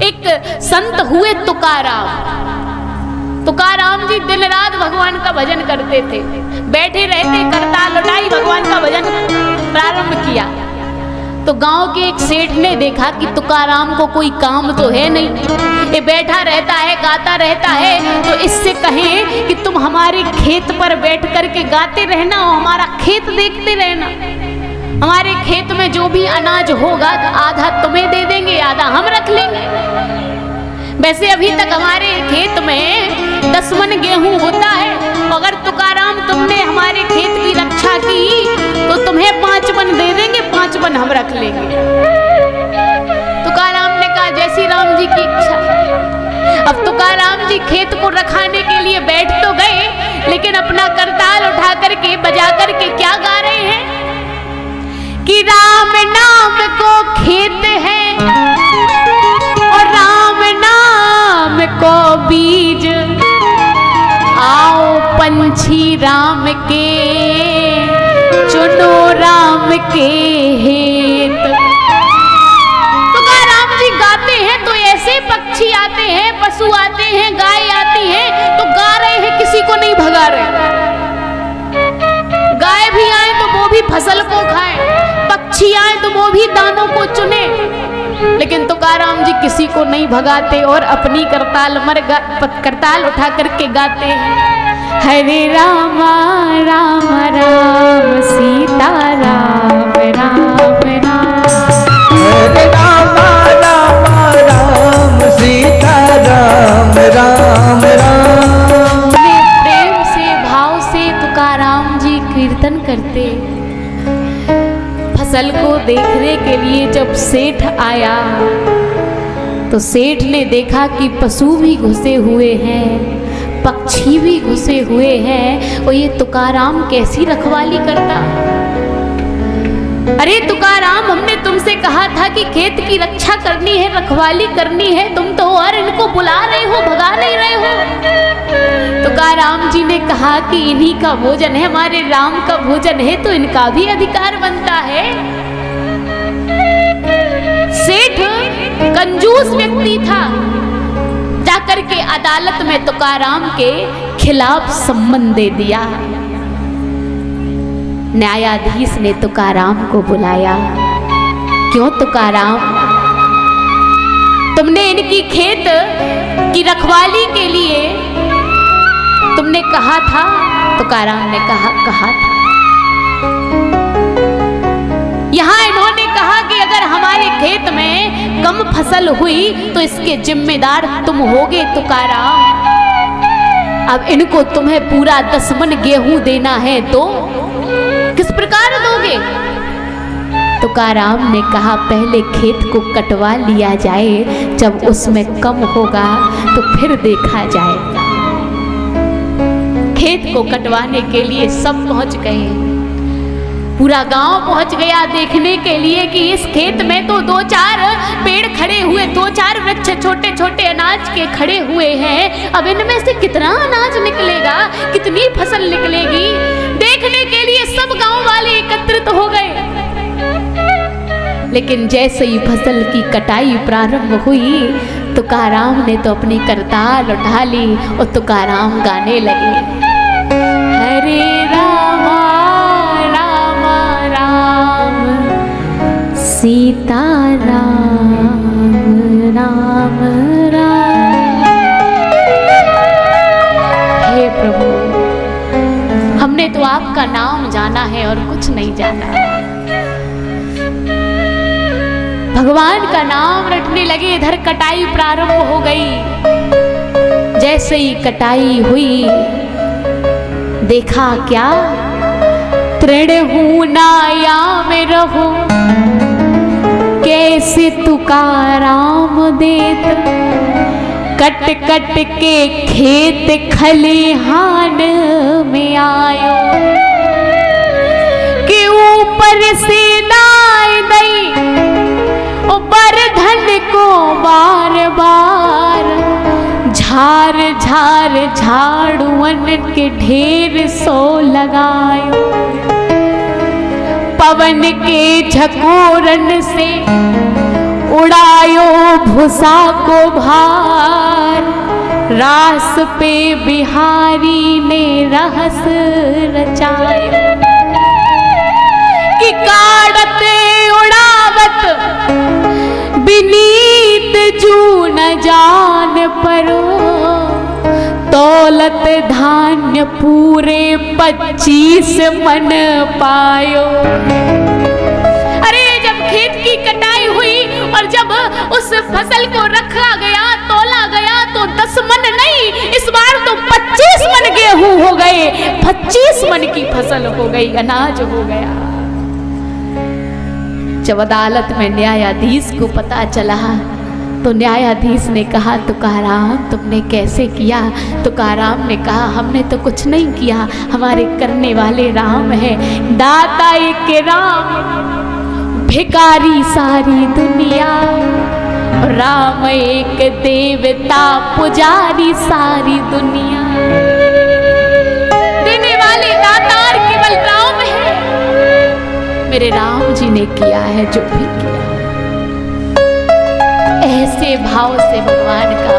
एक संत हुए तुकाराम। तुकाराम जी दिन रात भगवान का भजन करते थे, बैठे रहते, करताल उठाई, भगवान का भजन प्रारंभ किया। तो गांव के एक सेठ ने देखा कि तुकाराम को कोई काम तो है नहीं, ये बैठा रहता है, गाता रहता है, तो इससे कहें कि तुम हमारे खेत पर बैठ करके गाते रहना और हमारा खेत देखते रहना। हमारे खेत में जो भी अनाज होगा आधा तुम्हें दे देंगे, आधा हम रख लेंगे। वैसे अभी तक हमारे खेत में 10 मन गेहूं होता है, अगर तुकाराम तुमने हमारे खेत की रक्षा की तो तुम्हें 5 मन दे देंगे, 5 मन हम रख लेंगे। तुकाराम ने कहा जैसी राम जी की इच्छा। अब तुकाराम जी खेत को रखाने के लिए बैठ तो गए, लेकिन अपना करताल उठा करके बजा करके क्या गा रहे हैं कि राम नाम को खेत है और राम नाम को बीज, आओ पंछी राम के चुनो राम के हेत। तुकाराम जी गाते हैं तो ऐसे पक्षी आते हैं, पशु आते हैं, गाय आती है तो गा रहे हैं, किसी को नहीं भगा रहे। गाय भी आए तो वो भी फसल को खाए, पक्षी आए तो वो भी दानों को चुने, लेकिन तुकाराम जी किसी को नहीं भगाते और अपनी करताल उठा करके गाते हैं, हरे राम राम राम सीता राम राम राम, हरे राम राम राम सीता राम राम राम। प्रेम से भाव से तुकाराम जी कीर्तन करते। फसल को देखने के लिए जब सेठ आया तो सेठ ने देखा कि पशु भी घुसे हुए हैं, पक्षी भी घुसे हुए हैं, और ये तुकाराम कैसी रखवाली करता। अरे तुकाराम, हमने तुमसे कहा था कि खेत की रक्षा करनी है, रखवाली करनी है, तुम तो और इनको बुला रहे हो, भगा नहीं रहे हो। तुकाराम जी ने कहा कि इन्हीं का भोजन है, हमारे राम का भोजन है, तो इनका भी अधिकार बनता है। सेठ कंजूस व्यक्ति था, जाकर के अदालत में तुकाराम के खिलाफ सम्मन दे दिया। न्यायाधीश ने तुकाराम को बुलाया, क्यों तुकाराम, तुमने इनकी खेत की रखवाली के लिए तुमने कहा था। तुकाराम ने कहा था। यहाँ इन्होंने कहा कि अगर हमारे खेत में कम फसल हुई तो इसके जिम्मेदार तुम होगे तुकाराम। अब इनको तुम्हें पूरा 10 मन गेहूं देना है तो किस प्रकार दोगे? तुकाराम ने कहा पहले खेत को कटवा लिया जाए, जब उसमें कम होगा तो फिर देखा जाएगा। खेत को कटवाने के लिए सब पहुंच गए, पूरा गांव पहुंच गया देखने के लिए कि इस खेत में तो 2-4 पेड़ खड़े हुए, 2-4 वृक्ष छोटे छोटे अनाज के खड़े हुए हैं। अब इनमें से कितना अनाज निकलेगा, कितनी फसल निकलेगी, देखने के लिए सब गांव वाले एकत्रित हो गए। लेकिन जैसे ही फसल की कटाई प्रारंभ हुई, तुकाराम ने तो अपनी करताल उठा ली और तुकाराम गाने लगे, हरे राम राम राम सीता राम राम राम। हे प्रभु, हमने तो आपका नाम जाना है और कुछ नहीं जाना। भगवान का नाम रटने लगे, इधर कटाई प्रारंभ हो गई। जैसे ही कटाई हुई, देखा क्या, तृण हूं नाया में रहो, कैसे तुकाराम देत, कट कट के खेत खलिहान में आयो, कि ऊपर से दाई दई बरधन को बार बार, झार झार झाड़ुअन के ढेर सो लगायो, पवन के झकोरन से उड़ायो भूसा को भार, रास पे बिहारी ने रहस रचाया। कि काढ़त उड़ावत बिनीत जू न जान परो, दौलत धान्य पूरे 25 मन पायो। अरे जब खेत की कटाई हुई और जब उस फसल को रखा गया, तोला गया, तो 10 मन नहीं, इस बार तो 25 मन गेहूं हो गए, 25 मन की फसल हो गई, अनाज हो गया। जब अदालत में न्यायाधीश को पता चला तो न्यायाधीश ने कहा, तुकाराम तुमने कैसे किया? तुकाराम ने कहा, हमने तो कुछ नहीं किया, हमारे करने वाले राम हैं, दाता एक राम, भिखारी सारी दुनिया, राम एक देवता पुजारी सारी दुनिया। देने वाले दातार केवल राम है, मेरे राम जी ने किया है जो भी किया। ऐसे भाव से भगवान का